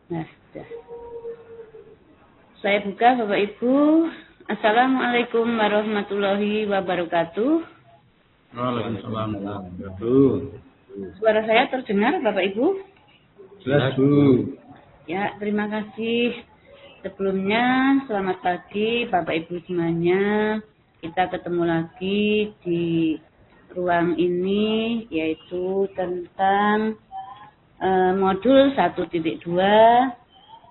Nah, sudah. Saya buka Bapak Ibu. Assalamualaikum warahmatullahi wabarakatuh. Waalaikumsalam warahmatullahi wabarakatuh. Suara saya terdengar Bapak Ibu? Jelas, Bu. Ya, terima kasih. Sebelumnya, selamat pagi Bapak Ibu semuanya. Kita ketemu lagi di ruang ini, yaitu tentang modul 1.2,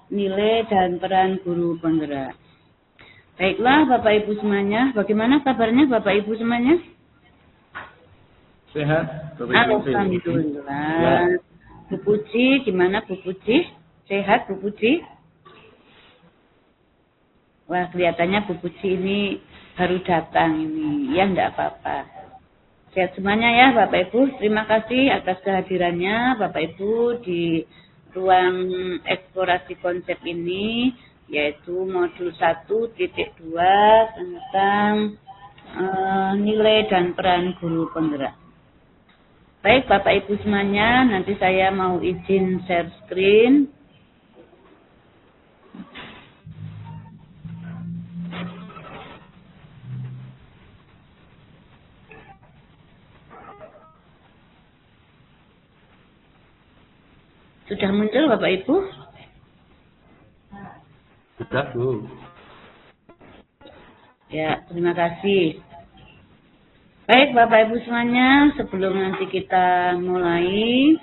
nilai dan peran guru penggerak. Baiklah Bapak Ibu semuanya, bagaimana kabarnya Bapak Ibu semuanya? Sehat, Bapak Ibu. Alhamdulillah. Ya. Bu Puji, gimana Bu Puji? Sehat Bu Puji? Wah, kelihatannya Bu Puji ini baru datang ini. Ya, enggak apa-apa. Sehat semuanya ya Bapak Ibu. Terima kasih atas kehadirannya Bapak Ibu di ruang eksplorasi konsep ini, yaitu modul 1.2 tentang nilai dan peran guru penggerak. Baik Bapak Ibu semuanya, nanti saya mau izin share screen. Sudah muncul Bapak Ibu? Sudah, Bu. Ya, terima kasih. Baik Bapak Ibu semuanya, sebelum nanti kita mulai,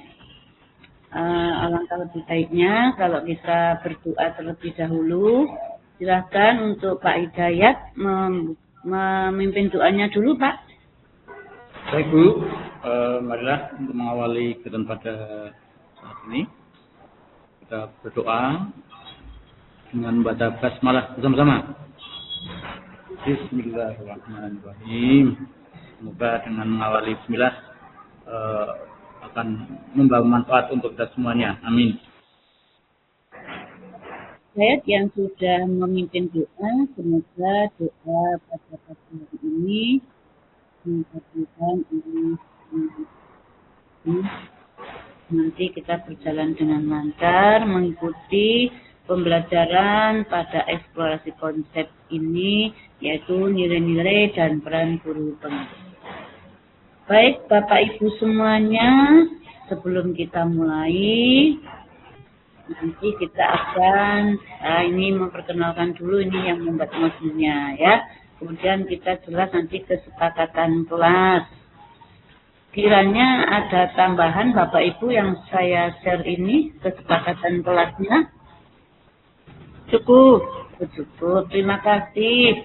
alangkah lebih baiknya kalau kita berdoa terlebih dahulu. Silakan untuk Pak Hidayat memimpin doanya dulu Pak. Baik Bu, marilah untuk mengawali kegiatan pada saat ini kita berdoa dengan membaca basmalah bersama-sama. Bismillahirrahmanirrahim. Semoga dengan mengawali bismillah akan membawa manfaat untuk kita semuanya. Amin. Saya yang sudah memimpin doa, semoga doa pada pagi hari ini dikabulkan oleh nanti kita berjalan dengan lancar mengikuti pembelajaran pada eksplorasi konsep ini, yaitu nilai-nilai dan peran guru penggerak. Baik Bapak Ibu semuanya, sebelum kita mulai, nanti kita akan ini memperkenalkan dulu ini yang membuat modulnya ya. Kemudian kita jelas nanti kesepakatan kelas. Kiranya ada tambahan Bapak Ibu yang saya share ini kesepakatan kelasnya. Cukup. Terima kasih.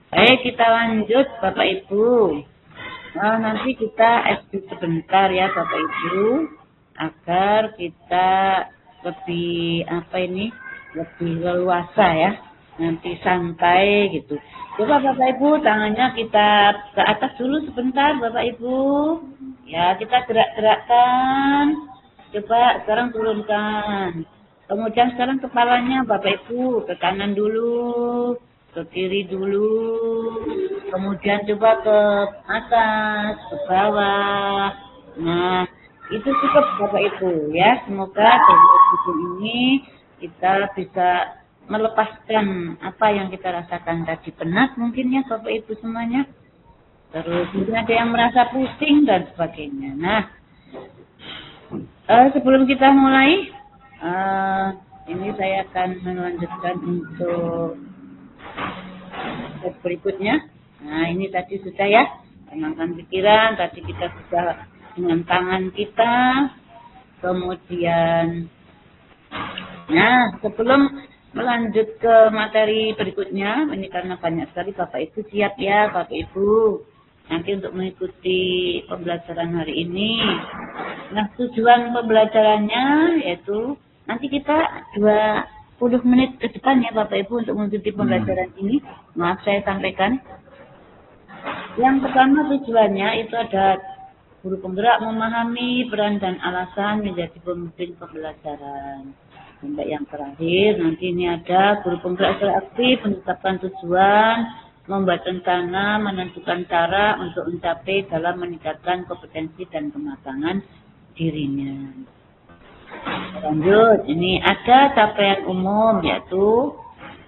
Baik, kita lanjut Bapak Ibu. Nanti kita exit sebentar ya Bapak Ibu, agar kita lebih lebih leluasa ya, nanti santai gitu. Coba Bapak Ibu tangannya kita ke atas dulu sebentar Bapak Ibu. Ya, kita gerak-gerakkan. Coba sekarang turunkan. Kemudian sekarang kepalanya Bapak Ibu ke kanan dulu, ke kiri dulu, kemudian coba ke atas, ke bawah. Nah, itu cukup Bapak Ibu ya. Semoga dari video ini kita bisa melepaskan apa yang kita rasakan tadi, penat mungkin ya Bapak Ibu semuanya. Terus mungkin ada yang merasa pusing dan sebagainya. Nah, sebelum kita mulai, ini saya akan melanjutkan untuk berikutnya. Nah, ini tadi sudah ya, tenangkan pikiran. Tadi kita sudah dengan tangan kita. Kemudian, nah sebelum melanjut ke materi berikutnya, ini karena banyak sekali Bapak Ibu, siap ya Bapak Ibu nanti untuk mengikuti pembelajaran hari ini. Nah, tujuan pembelajarannya yaitu nanti kita 20 menit ke depan ya Bapak Ibu untuk mengikuti pembelajaran ini. Maaf saya sampaikan. Yang pertama tujuannya itu ada guru penggerak memahami peran dan alasan menjadi pemimpin pembelajaran. Sampai yang terakhir nanti ini ada guru penggerak secara aktif menetapkan tujuan, membuat rencana, menentukan cara untuk mencapai dalam meningkatkan kompetensi dan kematangan dirinya. Lanjut, ini ada capaian umum, yaitu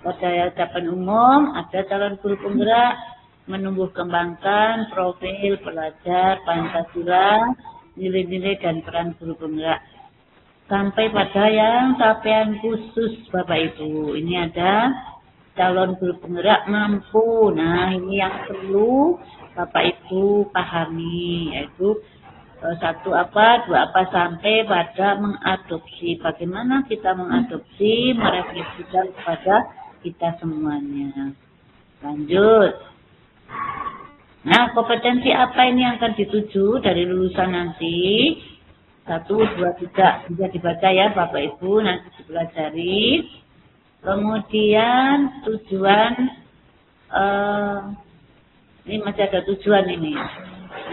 pada capaian umum ada calon guru penggerak menumbuh kembangkan profil pelajar Pancasila, nilai-nilai dan peran guru penggerak. Sampai pada yang capaian khusus Bapak Ibu. Ini ada calon guru penggerak mampu. Nah, ini yang perlu Bapak Ibu pahami, yaitu satu apa, dua apa, sampai pada mengadopsi. Bagaimana kita mengadopsi, merefleksikan kepada kita semuanya. Lanjut. Nah, kompetensi apa ini yang akan dituju dari lulusan nanti? 1, 2, 3. Bisa dibaca ya Bapak Ibu, nanti dipelajari. Kemudian tujuan, ini masih ada tujuan ini.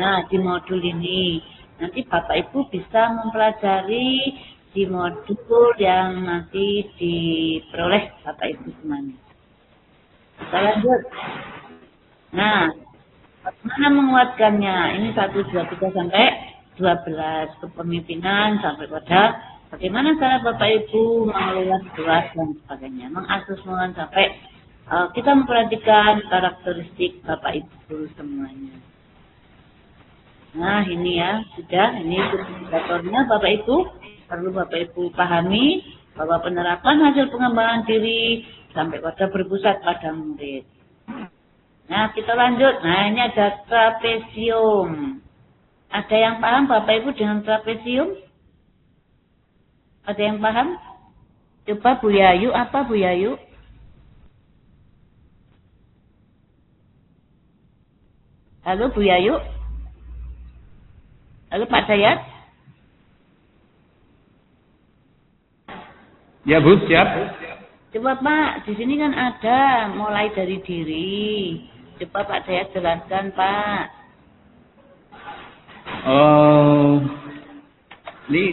Nah, di modul ini nanti Bapak Ibu bisa mempelajari di modul yang nanti diperoleh Bapak Ibu semuanya. Kita lanjut. Nah, bagaimana menguatkannya? Ini 1, 2, 3 sampai 12. Kepemimpinan sampai pada bagaimana cara Bapak Ibu mengelola situasi dan sebagainya. Mengasesmen sampai kita memperhatikan karakteristik Bapak Ibu semuanya. Nah, ini ya, sudah. Ini indikatornya Bapak Ibu. Perlu Bapak Ibu pahami bahwa penerapan hasil pengembangan diri sampai pada berpusat pada murid. Nah, kita lanjut. Nah, ini ada trapesium. Ada yang paham Bapak Ibu dengan trapesium? Ada yang paham? Coba Bu Yayu, apa Bu Yayu? Halo Bu Yayu? Halo Pak Dayat? Ya Bu, siap. Coba Pak, di sini kan ada mulai dari diri. Coba Pak Dayat jelaskan Pak. Ini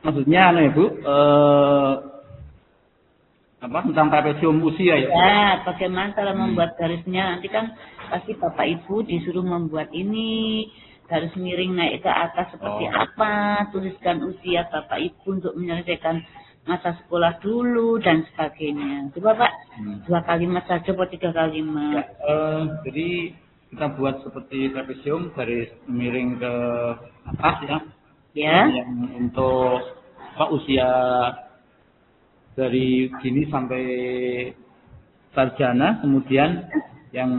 maksudnya ya Bu, apa tentang trapesium usia ya? Ya, bagaimana cara membuat garisnya? Nanti kan pasti Bapak Ibu disuruh membuat ini. Garis miring naik ke atas seperti apa? Tuliskan usia Bapak Ibu untuk menyelesaikan masa sekolah dulu dan sebagainya. Coba Pak, 2 kalimat saja atau 3 kalimat. Ya, jadi kita buat seperti trapesium, garis miring ke atas ya. Ya. Yang untuk usia dari gini sampai sarjana, kemudian yang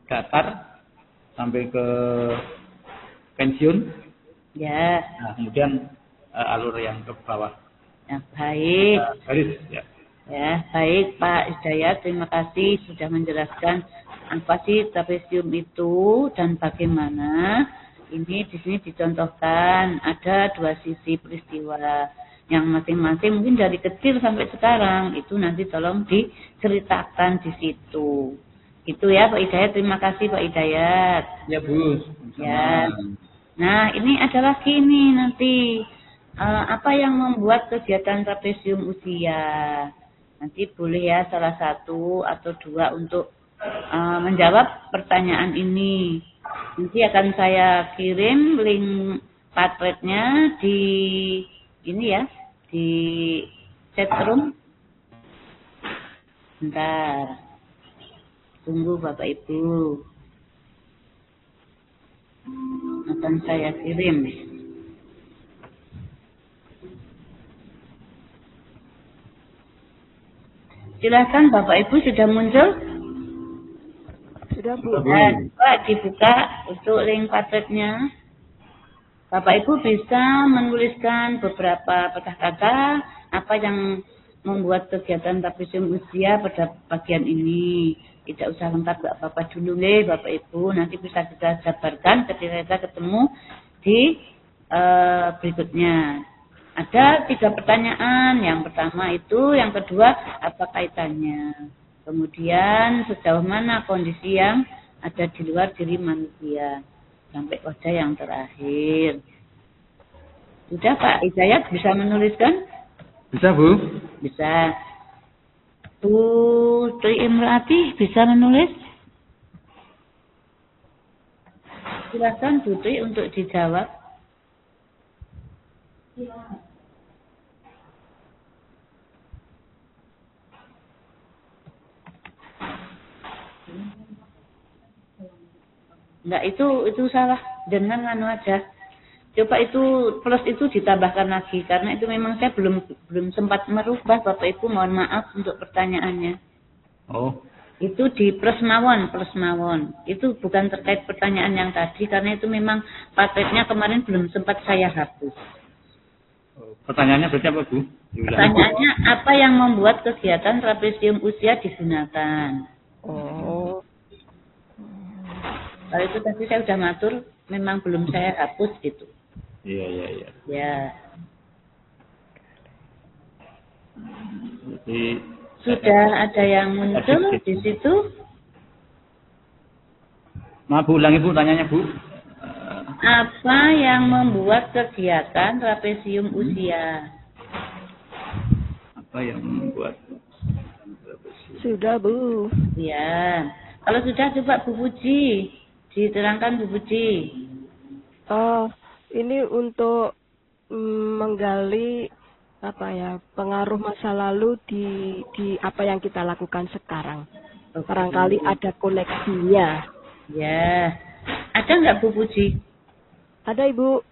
datar sampai ke pensiun. Ya. Nah, kemudian alur yang ke bawah. Ya, baik. Garis ya. Ya, baik Pak Hidayat, terima kasih sudah menjelaskan apa sih trapesium itu dan bagaimana. Ini di sini dicontohkan ada 2 sisi peristiwa yang masing-masing mungkin dari kecil sampai sekarang itu nanti tolong diceritakan di situ. Itu ya Pak Hidayat, terima kasih Pak Hidayat. Ya Bu. Ya. Nah, ini ada lagi nih nanti apa yang membuat kegiatan trapesium usia. Nanti boleh ya salah 1 atau 2 untuk menjawab pertanyaan ini. Nanti akan saya kirim link Padletnya di ini ya, di chatroom. Bentar. Tunggu Bapak Ibu. Akan saya kirim. Silakan Bapak Ibu sudah muncul? Sudah Bu. Pak dibuka untuk link Padletnya. Bapak Ibu bisa menuliskan beberapa patah kata apa yang membuat kegiatan trapesium usia pada bagian ini. Tidak usah lengkap, gak apa-apa dulu nih Bapak Ibu. Nanti bisa kita jabarkan ketika kita ketemu di berikutnya. Ada 3 pertanyaan. Yang pertama itu, yang kedua apa kaitannya. Kemudian sejauh mana kondisi yang ada di luar diri manusia. Sampai pada yang terakhir. Sudah Pak Hidayat bisa menuliskan? Bisa Bu? Bisa. Bu Tri Imrati bisa menulis? Silakan Bu Tri untuk dijawab. Enggak, itu salah. Dengan anu aja. Coba itu plus itu ditambahkan lagi karena itu memang saya belum sempat merubah Bapak Ibu, mohon maaf untuk pertanyaannya. Oh, Itu di plus mawon. Itu bukan terkait pertanyaan yang tadi karena itu memang patretnya kemarin belum sempat saya hapus. pertanyaannya berarti apa, Bu? Diulangi. Pertanyaannya apa yang membuat kegiatan trapesium usia digunakan? Oh, Kalau itu tadi saya sudah ngatur, memang belum saya hapus gitu. Iya. Ya. Jadi Sudah ada yang muncul di situ? maaf Bu, ulangi Bu tanyanya Bu. Apa yang membuat kegiatan trapesium usia? Apa yang membuat sudah Bu. Ya. Kalau sudah coba Bu Puji, diterangkan Bu Puji. Oh, ini untuk menggali pengaruh masa lalu di apa yang kita lakukan sekarang. Oke. Barangkali ada koneksinya. Ya. Ada nggak Bu Puji? Ada Ibu.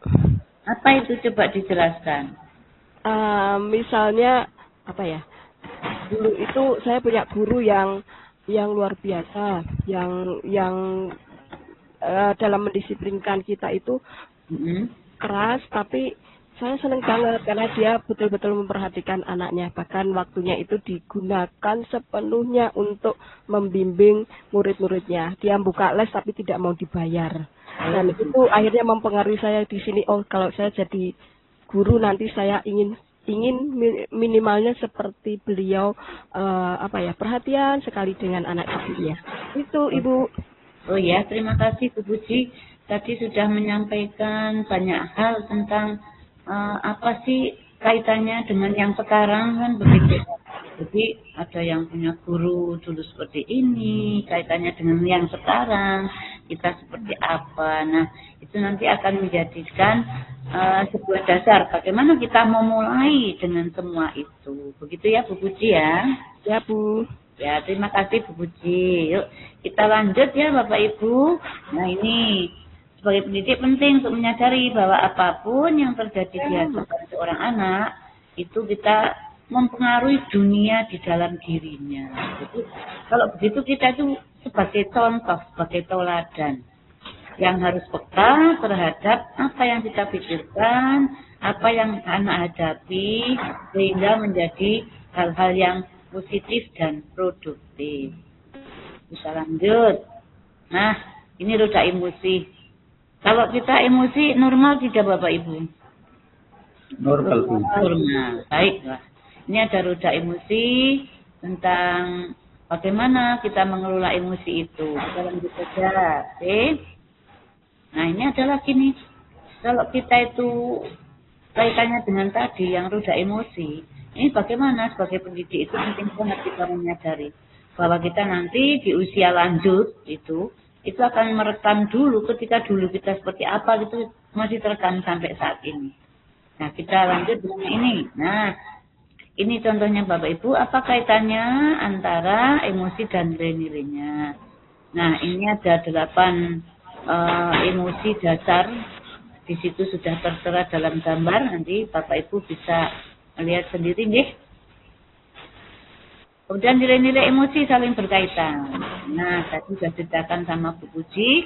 Apa itu coba dijelaskan? Misalnya dulu itu saya punya guru yang luar biasa, yang dalam mendisiplinkan kita itu keras, tapi saya senang banget karena dia betul-betul memperhatikan anaknya. Bahkan waktunya itu digunakan sepenuhnya untuk membimbing murid-muridnya. Dia buka les tapi tidak mau dibayar. Dan itu akhirnya mempengaruhi saya di sini. Oh, kalau saya jadi guru nanti saya ingin minimalnya seperti beliau perhatian sekali dengan anak didiknya. Itu Ibu. Oh ya, terima kasih Bu Puji. Tadi sudah menyampaikan banyak hal tentang apa sih kaitannya dengan yang sekarang kan begitu. Jadi ada yang punya guru dulu seperti ini, kaitannya dengan yang sekarang kita seperti apa. Nah, itu nanti akan menjadikan sebuah dasar bagaimana kita memulai dengan semua itu. Begitu ya Bu Puji ya. Ya Bu. Ya, terima kasih Bu Puji. Yuk, kita lanjut ya Bapak Ibu. Nah, ini sebagai pendidik penting untuk menyadari bahwa apapun yang terjadi di hadapan seorang anak, itu kita mempengaruhi dunia di dalam dirinya. Jadi, kalau begitu kita itu sebagai contoh, sebagai teladan yang harus peka terhadap apa yang kita pikirkan, apa yang anak hadapi, sehingga menjadi hal-hal yang positif dan produktif. Bisa lanjut. Nah, ini roda emosi. Kalau kita emosi normal tidak Bapak Ibu? normal Bu? Normal. Baiklah. Ini ada roda emosi tentang bagaimana kita mengelola emosi itu. Kita lanjut saja. Oke. Nah, ini adalah gini. Kalau kita itu kaitannya dengan tadi yang roda emosi, ini bagaimana sebagai pendidik itu penting banget kita menyadari bahwa kita nanti di usia lanjut itu akan merekam dulu ketika dulu kita seperti apa gitu masih terekam sampai saat ini. Nah, kita lanjut dengan ini. Nah, ini contohnya Bapak Ibu, apa kaitannya antara emosi dan nilai-nilainya. Nah, ini ada 8 emosi dasar. Di situ sudah tertera dalam gambar, nanti Bapak Ibu bisa melihat sendiri nih. Kemudian nilai-nilai emosi saling berkaitan. Nah, tadi sudah diceritakan sama Bu Puji.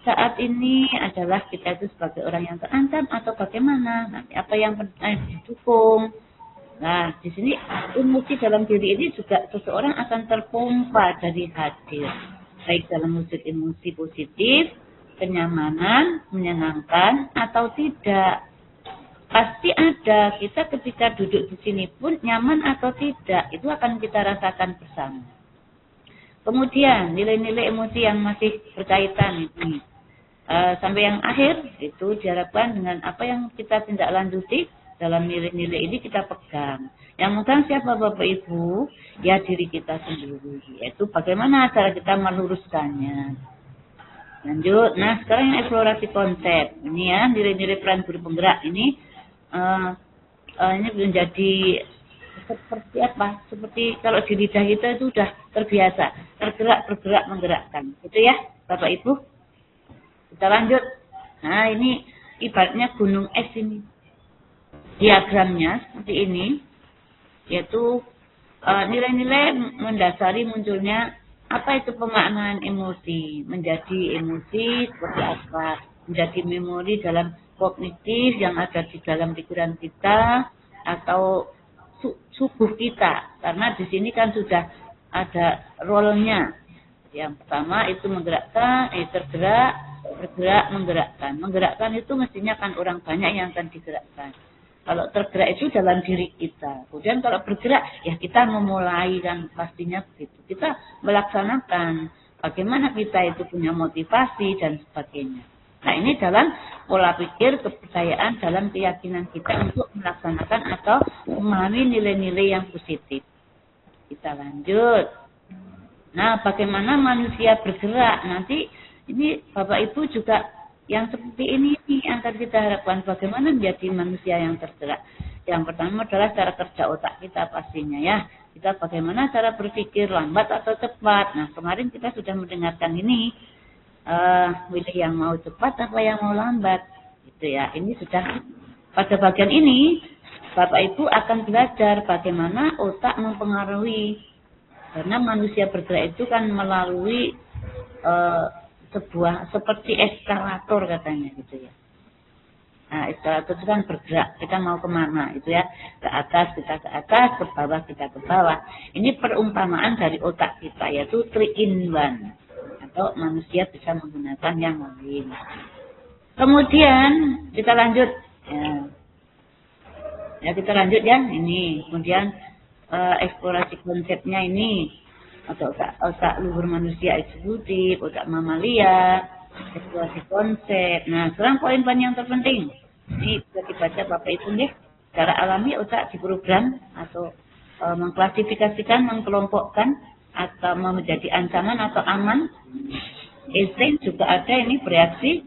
Saat ini adalah kita itu sebagai orang yang terancam atau bagaimana. Nanti apa yang didukung. Nah, di sini emosi dalam diri ini juga seseorang akan terpompa dari hadir. Baik dalam wujud emosi positif, kenyamanan, menyenangkan, atau tidak. Pasti ada, kita ketika duduk di sini pun nyaman atau tidak, itu akan kita rasakan bersama. Kemudian nilai-nilai emosi yang masih berkaitan ini sampai yang akhir itu diharapkan dengan apa yang kita tindak lanjuti dalam nilai-nilai ini kita pegang. Yang megang siapa Bapak Ibu? Ya diri kita sendiri. Yaitu bagaimana cara kita meluruskannya. Lanjut. Nah sekarang yang eksplorasi konsep. Ini ya nilai-nilai peran guru penggerak ini. Ini menjadi seperti apa? Seperti kalau di lidah kita itu sudah terbiasa, tergerak, bergerak, menggerakkan. Itu ya, Bapak Ibu. Kita lanjut. Nah, ini ibaratnya gunung es ini. Diagramnya seperti ini, yaitu nilai-nilai mendasari munculnya apa itu pemaknaan emosi. Menjadi emosi seperti apa? Menjadi memori dalam kognitif yang ada di dalam pikiran kita atau subuh kita. Karena di sini kan sudah ada role-nya. Yang pertama itu menggerakkan, tergerak, bergerak, menggerakkan. Menggerakkan itu mestinya kan orang banyak yang akan digerakkan. Kalau tergerak itu dalam diri kita. Kemudian kalau bergerak, ya kita memulai kan pastinya begitu. Kita melaksanakan bagaimana kita itu punya motivasi dan sebagainya. Nah ini dalam pola pikir, kepercayaan, dalam keyakinan kita untuk melaksanakan atau memahami nilai-nilai yang positif. Kita lanjut. Nah bagaimana manusia bergerak? Nanti ini Bapak Ibu juga yang seperti ini akan kita harapkan bagaimana menjadi manusia yang tergerak. Yang pertama adalah cara kerja otak kita pastinya ya. Kita bagaimana cara berpikir lambat atau cepat. Nah kemarin kita sudah mendengarkan ini. Pilih yang mau cepat apa yang mau lambat. Gitu ya. Ini sudah pada bagian ini Bapak Ibu akan belajar bagaimana otak mempengaruhi. Karena manusia bergerak itu kan melalui sebuah seperti eskalator katanya gitu ya. Nah, eskalator itu kan bergerak, kita mau kemana itu ya, ke atas kita ke atas, ke bawah kita ke bawah. Ini perumpamaan dari otak kita yaitu 3 in 1 atau manusia bisa menggunakan yang lain. Kemudian kita lanjut ya kita lanjut ya ini. Kemudian eksplorasi konsepnya ini. Otak luhur manusia eksekutif, otak mamalia, eksplorasi konsep. Nah, sekarang poin-poin yang terpenting. Ini bisa dibaca Bapak Ibu nih. Secara alami otak diprogram atau mengklasifikasikan, mengkelompokkan atau menjadi ancaman atau aman. Insting juga ada ini bereaksi.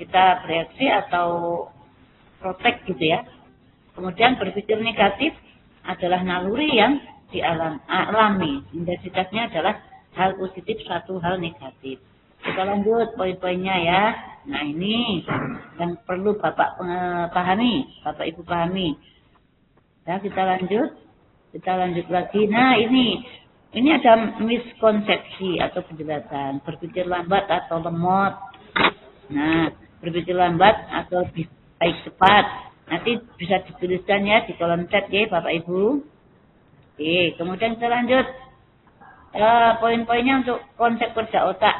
Kita bereaksi atau protek gitu ya. Kemudian berpikir negatif adalah naluri yang alami. Intensitasnya adalah hal positif, satu hal negatif. Kita lanjut poin-poinnya ya. Nah ini yang perlu Bapak pahami, Bapak Ibu pahami. Ya kita lanjut lagi. Nah ini ada miskonsepsi atau penjelasan. Berpikir lambat atau lemot. Nah berpikir lambat atau baik cepat. Nanti bisa dituliskan ya di kolom chat ya Bapak Ibu. Oke, kemudian kita lanjut poin-poinnya untuk konsep kerja otak.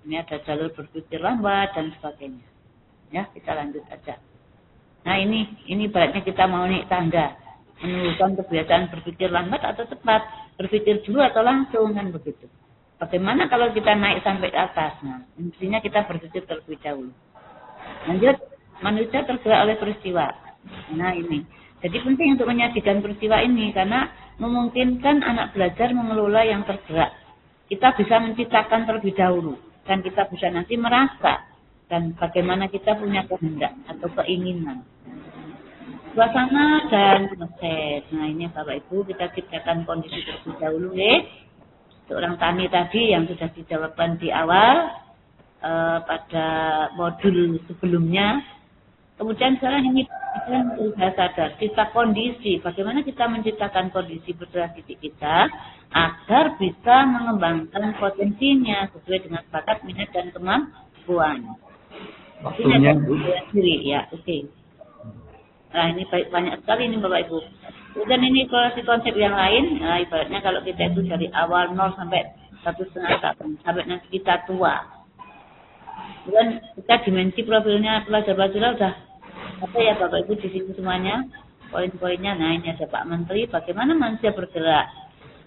Ini ada jalur berpikir lambat dan sebagainya. Ya, kita lanjut aja. Nah ini baratnya kita mau naik tangga, menunjukkan kebiasaan berpikir lambat atau cepat, berpikir dulu atau langsung kan begitu. Bagaimana kalau kita naik sampai ke atas? Nah, intinya kita berpikir terlebih dahulu. Lanjut, manusia tergerak oleh peristiwa. Nah ini, jadi penting untuk menyajikan peristiwa ini karena memungkinkan anak belajar mengelola yang tergerak. Kita bisa menciptakan terlebih dahulu dan kita bisa nanti merasa dan bagaimana kita punya kehendak atau keinginan. Suasana dan proses. Nah ini Bapak Ibu kita ciptakan kondisi terlebih dahulu ya. Seorang tani tadi yang sudah dijawabkan di awal pada modul sebelumnya. Kemudian sekarang ini kita sudah sadar, kita kondisi, bagaimana kita menciptakan kondisi bergerak titik kita agar bisa mengembangkan potensinya sesuai dengan bakat, minat dan kemampuan. Waktunya Bu. Diri ya, oke. Nah ini banyak sekali ini Bapak Ibu. Kemudian ini konsep yang lain, nah, ibaratnya kalau kita itu dari awal 0 sampai 1,5 tahun sampai nanti kita tua. Kemudian kita dimensi profilnya pelajar-pelajar udah apa ya Bapak Ibu di sini semuanya poin-poinnya. Nah ini ada Pak Menteri bagaimana manusia bergerak.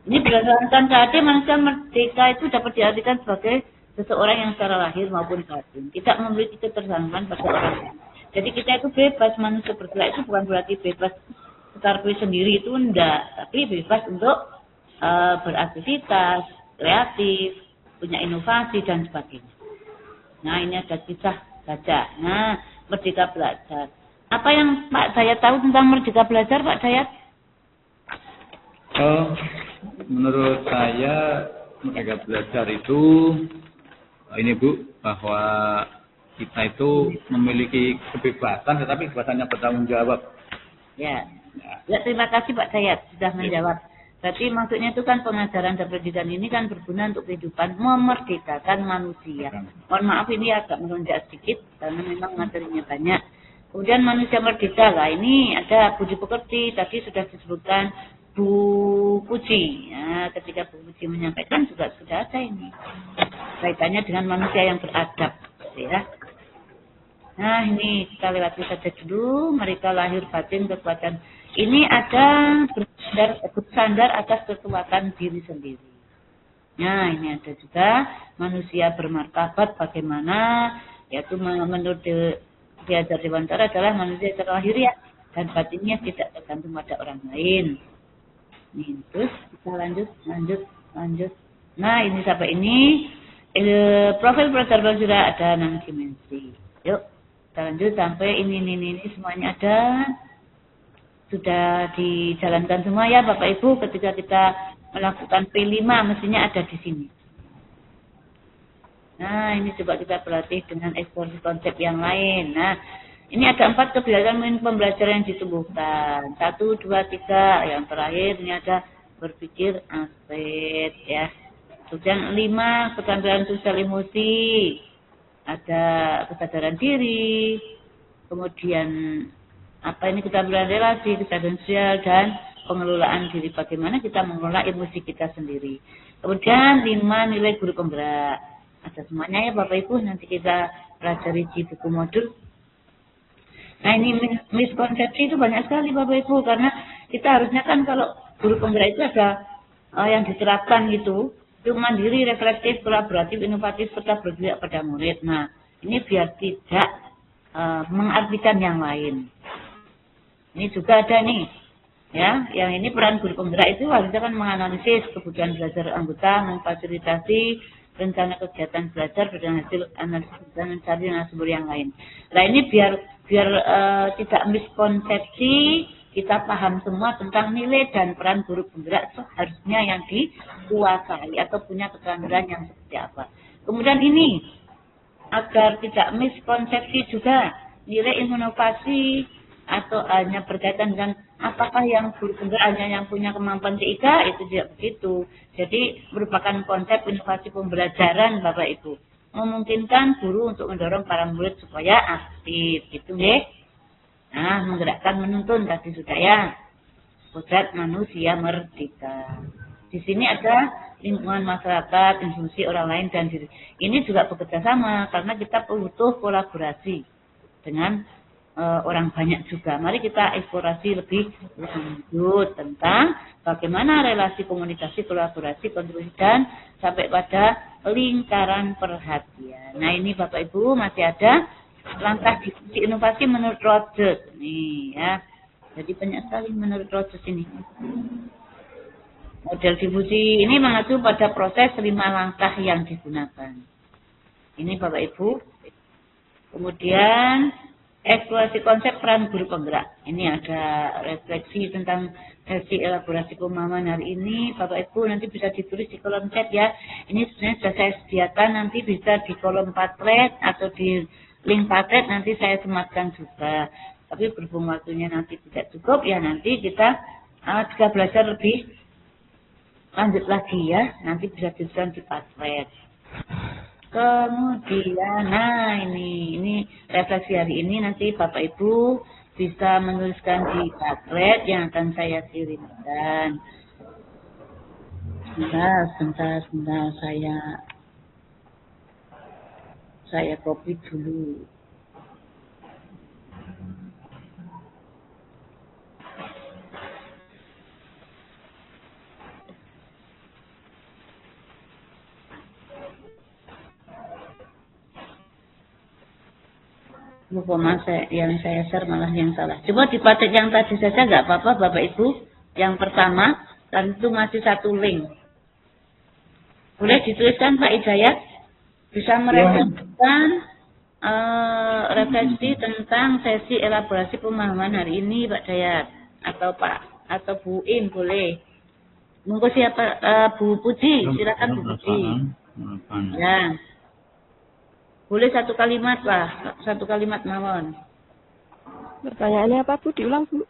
Ini berdasarkan KAD manusia merdeka itu dapat diartikan sebagai seseorang yang secara lahir maupun batin tidak memiliki ketersangkaan pada orang lain. Jadi kita itu bebas, manusia bergerak itu bukan berarti bebas sekarang sendiri itu enggak, tapi bebas untuk beraktivitas, kreatif, punya inovasi dan sebagainya. Nah ini ada kisah baca. Nah Merdeka Belajar. Apa yang Pak Dayat tahu tentang Merdeka Belajar Pak Dayat? Menurut saya Merdeka Belajar itu ini Bu bahwa kita itu memiliki kebebasan, tetapi kebebasannya bertanggung jawab. Ya. Ya, terima kasih Pak Dayat sudah menjawab. Berarti maksudnya itu kan pengajaran dan pendidikan ini kan berguna untuk kehidupan, memerdekakan manusia. Mohon maaf ini agak melonjak sedikit karena memang materinya banyak. Kemudian manusia merdeka lah, ini ada budi pekerti, tadi sudah disebutkan Bu Puji. Ya, ketika Bu Puji menyampaikan juga sudah ada ini. Kaitannya dengan manusia yang beradab. Ya. Nah ini kita lewati saja dulu. Mereka lahir batin kekuatan. Ini ada bersandar atas kekuatan diri sendiri. Nah ini ada juga manusia bermartabat bagaimana, yaitu menurut Diajar Dewantara adalah manusia secara lahiriah dan batinnya tidak tergantung pada orang lain. Nih, terus kita lanjut. Nah ini sampai ini profil belajar sudah ada 6 dimensi. Yuk. Kita lanjut sampai ini semuanya ada, sudah dijalankan semua ya Bapak Ibu. Ketika kita melakukan P5 mestinya ada di sini. Nah ini coba kita berlatih dengan eksplorasi konsep yang lain. Nah ini ada 4 kebiasaan pembelajaran yang ditumbuhkan. 1, 2, 3. Yang terakhir ini ada berpikir aspek ya. Kemudian 5 keterampilan sosial emosi. Ada kesadaran diri, kemudian apa ini keterampilan relasi, kesadaran sosial, dan pengelolaan diri. Bagaimana kita mengelola emosi kita sendiri. Kemudian 5 nilai guru penggerak. Ada semuanya ya Bapak Ibu, nanti kita pelajari di buku modul. Nah ini miskonsepsi itu banyak sekali Bapak Ibu, karena kita harusnya kan kalau guru penggerak itu ada yang diterapkan itu mandiri, reflektif, kolaboratif, inovatif, serta bergerak pada murid. Nah, ini biar tidak mengartikan yang lain. Ini juga ada nih, ya, yang ini peran guru penggerak itu harusnya kan menganalisis kebutuhan belajar anggota, memfasilitasi rencana kegiatan belajar berdasarkan hasil analisis dan mencari sumber yang lain. Nah, ini biar tidak miskonsepsi. Kita paham semua tentang nilai dan peran guru penggerak seharusnya yang dikuasai atau punya keterampilan yang seperti apa. Kemudian ini, agar tidak miskonsepsi juga, nilai inovasi atau hanya berkaitan dengan apakah yang guru penggerak hanya yang punya kemampuan TIK, itu tidak begitu. Jadi merupakan konsep inovasi pembelajaran Bapak Ibu. Memungkinkan guru untuk mendorong para murid supaya aktif, gitu ya. Nah, menggerakkan menuntun tadi sudah ya. Kodrat manusia merdeka. Di sini ada lingkungan masyarakat, institusi orang lain dan diri. Ini juga bekerja sama karena kita butuh kolaborasi dengan orang banyak juga. Mari kita eksplorasi lebih lanjut tentang bagaimana relasi komunikasi, kolaborasi, kontribusi dan sampai pada lingkaran perhatian. Nah, ini Bapak Ibu masih ada langkah diskusi inovasi menurut Rogers nih ya. Jadi banyak sekali menurut Rogers ini. Model difusi ini mengacu pada proses 5 langkah yang digunakan. Ini Bapak Ibu. Kemudian eksplorasi konsep peran guru penggerak. Ini ada refleksi tentang sesi elaborasi pemahaman hari ini. Bapak Ibu nanti bisa ditulis di kolom chat ya. Ini sebenarnya sudah saya sediakan, nanti bisa di kolom Padlet atau di link Padlet nanti saya sematkan juga. Tapi berhubung waktunya nanti tidak cukup ya, nanti kita jika belajar lebih lanjut lagi ya, nanti bisa dituliskan di Padlet. Kemudian, nah ini refleksi hari ini nanti Bapak Ibu bisa menuliskan di Padlet yang akan saya kirimkan. Sebentar, saya copy dulu. Lupa yang saya share malah yang salah. Coba dipatik yang tadi saja nggak apa-apa Bapak Ibu. Yang pertama, dan itu masih satu link. Boleh dituliskan Pak Hidayat? Bisa merefleksikan refleksi tentang sesi elaborasi pemahaman hari ini Pak Dayat atau Bu Im boleh. Monggo siapa Bu Puji, silakan Bu Puji. Ya. Boleh satu kalimat lah, satu kalimat mawon. Pertanyaannya apa Bu? Diulang Bu.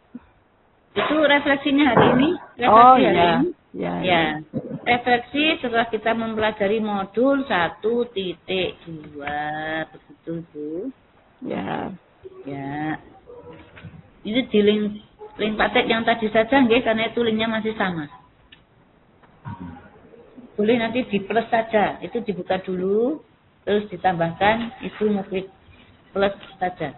Itu refleksinya hari ini. Refleksi Oh hari iya. ini. Ya. Ya, refleksi setelah kita mempelajari modul 1.2 begitu Bu. Ya. Ya. Ini di link praktek yang tadi saja nggih, karena itu linknya masih sama. Boleh nanti di plus saja, itu dibuka dulu, terus ditambahkan itu mufid plus saja.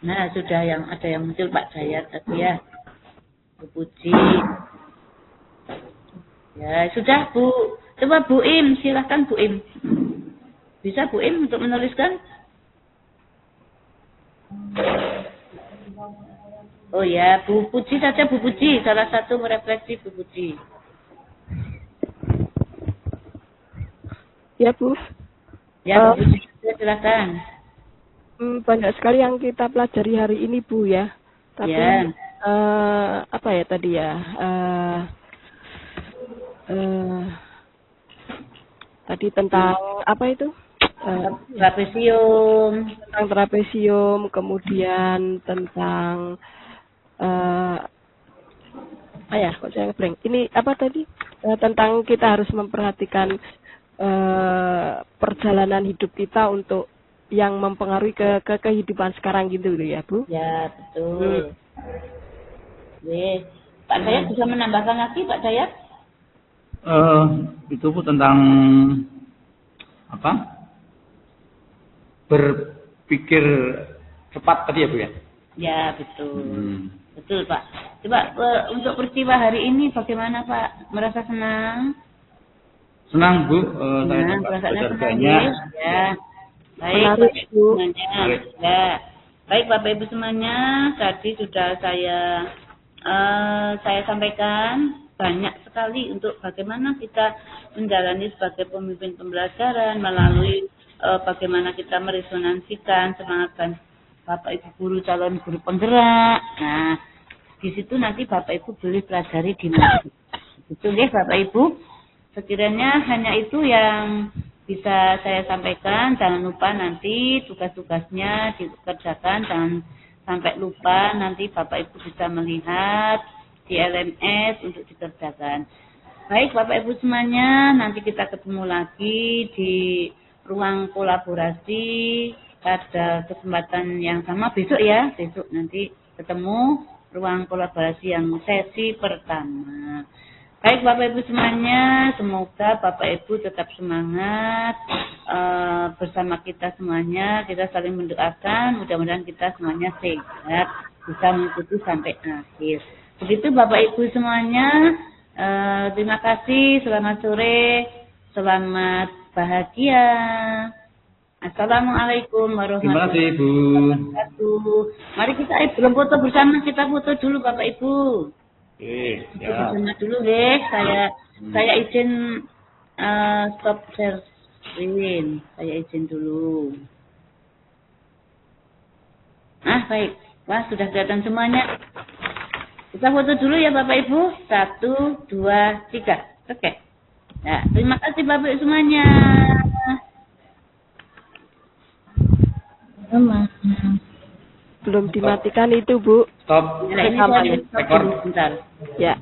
Nah, sudah ada yang muncul Pak Dayat tadi ya. Bu Puji. Ya, sudah Bu. Coba Bu Im, silahkan Bu Im. Bisa Bu Im untuk menuliskan? Oh ya, Bu Puji saja Bu Puji. Salah satu merefleksi Bu Puji. Ya Bu. Ya, Bu Puji silahkan. Banyak sekali yang kita pelajari hari ini Bu ya. Tapi Ya. Apa ya tadi ya? Tadi tentang apa itu? Trapesium. Tentang trapesium, kemudian tentang kok saya ngeblank. Ini apa tadi? Tentang kita harus memperhatikan perjalanan hidup kita untuk yang mempengaruhi ke kehidupan sekarang gitu ya Bu? Ya, betul. Pak Dayat bisa menambahkan lagi Pak Dayat? Itu Bu tentang apa? Berpikir cepat tadi ya Bu ya? Ya, betul. Betul Pak. Coba untuk peristiwa hari ini bagaimana Pak? Merasa senang? Senang Bu, saya Senang, dapat perasaannya belajar senang banyak. ya. Baik Menarik, Bapak Ibu Bu. semuanya. Ya. Baik Bapak Ibu semuanya, tadi sudah saya sampaikan banyak sekali untuk bagaimana kita menjalani sebagai pemimpin pembelajaran melalui bagaimana kita meresonansikan semangat Bapak Ibu guru calon guru penggerak. Nah, di situ nanti Bapak Ibu boleh pelajari di mana. Itu ya Bapak Ibu. Sekiranya hanya itu yang bisa saya sampaikan. Jangan lupa nanti tugas-tugasnya dikerjakan. Jangan sampai lupa, nanti Bapak Ibu bisa melihat di LMS untuk dikerjakan. Baik Bapak Ibu semuanya, nanti kita ketemu lagi di ruang kolaborasi pada kesempatan yang sama besok ya. Besok nanti ketemu ruang kolaborasi yang sesi pertama. Baik Bapak Ibu semuanya, semoga Bapak Ibu tetap semangat bersama kita semuanya. Kita saling mendoakan, mudah-mudahan kita semuanya sehat, bisa mengikuti sampai akhir. Begitu Bapak Ibu semuanya, terima kasih, selamat sore, selamat bahagia. Assalamualaikum warahmatullahi wabarakatuh. Mari kita belum foto bersama, kita foto dulu Bapak Ibu. Ya. Bersama dulu deh, saya izin stop share screen, saya izin dulu. Baik, wah sudah kelihatan semuanya. Kita foto dulu ya Bapak Ibu, 1, 2, 3, oke. Ya, terima kasih Bapak Ibu semuanya. Belum dimatikan itu Bu. Stop. Ini saya stop dulu bentar. Ya.